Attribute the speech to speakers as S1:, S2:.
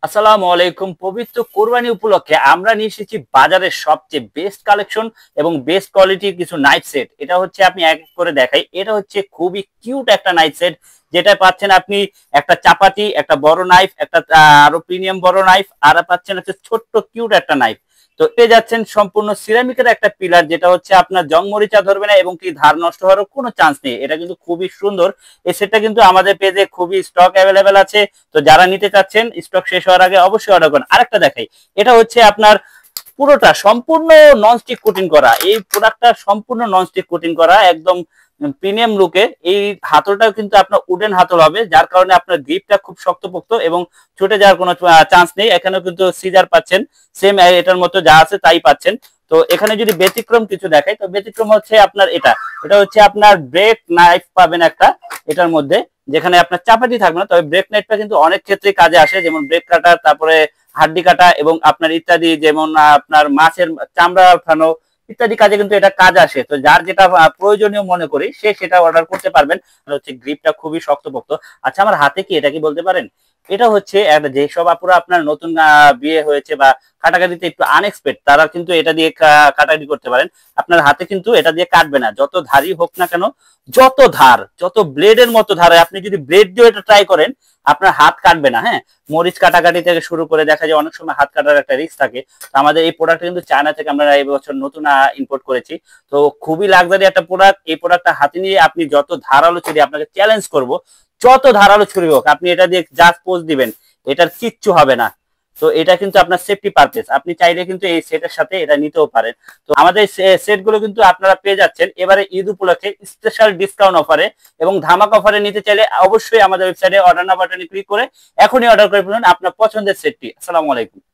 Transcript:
S1: আসসালামু আলাইকুম। পবিত্র কোরবানি উপলক্ষে আমরা নিয়ে এসেছি বাজারের সবচেয়ে বেস্ট কালেকশন এবং বেস্ট কোয়ালিটির কিছু নাইট সেট। এটা হচ্ছে আপনি এক এক করে দেখাই। এটা হচ্ছে খুবই কিউট একটা নাইট সেট, যেটা পাচ্ছেন আপনি একটা চাপাতি, একটা বড় নাইফ, একটা আরো প্রিমিয়াম বড় নাইফ, আর পাচ্ছেন হচ্ছে ছোট্ট কিউট একটা নাইফ। তো পেয়ে যাচ্ছেন সম্পূর্ণ সিরামিকের একটা পিলার, যেটা হচ্ছে আপনার জং মরিচা ধরবে না এবং কি ধার নষ্ট হওয়ারও কোনো চান্স নেই। এটা কিন্তু খুবই সুন্দর। এই সেটটা কিন্তু আমাদের পেজে খুবই স্টক অ্যাভেলেবেল আছে। তো যারা নিতে চাচ্ছেন স্টক শেষ হওয়ার আগে অবশ্যই অর্ডার করুন। আরেকটা দেখাই, এটা হচ্ছে আপনার পুরোটা সম্পূর্ণ ননস্টিক কোটিং করা। এই প্রোডাক্টটা সম্পূর্ণ ননস্টিক কোটিং করা, একদম প্রিমিয়াম লুকে। এই হাতলটাও কিন্তু আপনার উডেন হাতল হবে, যার কারণে আপনার গ্রিপটা খুব শক্তপোক্ত এবং ছুটে যাওয়ার কোনো চান্স নেই। এখানেও কিন্তু সিজার পাচ্ছেন, সেম এটার মতো যা আছে তাই পাচ্ছেন। তো এখানে যদি ব্যতিক্রম কিছু দেখাই, তো ব্যতিক্রম হচ্ছে আপনার এটা এটা হচ্ছে আপনার ব্রেক নাইফ পাবেন একটা এটার মধ্যে, যেখানে আপনার চাপাতি থাকবে না। তবে ব্রেক নাইফটা কিন্তু অনেক ক্ষেত্রে কাজে আসে, যেমন ব্রেক কাটার, তারপরে হাড্ডি কাটা এবং আপনার ইত্যাদি, যেমন আপনার মাছের চামড়া ওঠানো ইত্যাদি কাজে কিন্তু এটা কাজ আসে। তো যার যেটা প্রয়োজনীয় মনে করি সে সেটা অর্ডার করতে পারবেন। হচ্ছে গ্রিপটা খুবই শক্তপোক্ত। আচ্ছা, আমার হাতে কি এটা কি বলতে পারেন? এটা হচ্ছে একটা, যেসব আপুরা আপনার নতুন বিয়ে হয়েছে বা কাটাকাটিতে একটু আনএক্সপেক্ট, তারা কিন্তু এটা দিয়ে কাটাকাটি করতে পারেন। আপনার হাতে কিন্তু এটা দিয়ে কাটবে না, যত ধারই হোক না কেন, যত ধার, যত ব্লেডের মতো ধারে আপনি যদি ব্লেড দিয়ে এটা ট্রাই করেন, আপনার হাত কাটবে না। হ্যাঁ, মরিচ কাটাকাটি থেকে শুরু করে দেখা যায় অনেক সময় হাত কাটার একটা রিস্ক থাকে। তো আমাদের এই প্রোডাক্ট কিন্তু চায়না থেকে আমরা এই বছর নতুন ইম্পোর্ট করেছি। তো খুবই লাক্সারি একটা প্রোডাক্ট। এই প্রোডাক্টটা হাতে নিয়ে আপনি যত ধারালো ছুরি, আপনাকে চ্যালেঞ্জ করব, যত ধারালো ছুরি হোক আপনি এটা দিয়ে জাস্ট পোজ দিবেন, এটার কিচ্ছু হবে না। তো এটা কিন্তু আপনার সেফটি পারপাস, আপনি চাইলে কিন্তু এই সেটের সাথে এটা নিতেও পারেন। তো আমাদের সেট গুলো কিন্তু আপনারা পেয়ে যাচ্ছেন এবারে ঈদ উপলক্ষে স্পেশাল ডিসকাউন্ট অফারে এবং ধামাক অফারে। নিতে চাইলে অবশ্যই আমাদের ওয়েবসাইটে অর্ডার নাও বাটনে ক্লিক করে এখনই অর্ডার করে ফেলুন আপনার পছন্দের সেটটি। আসসালামু আলাইকুম।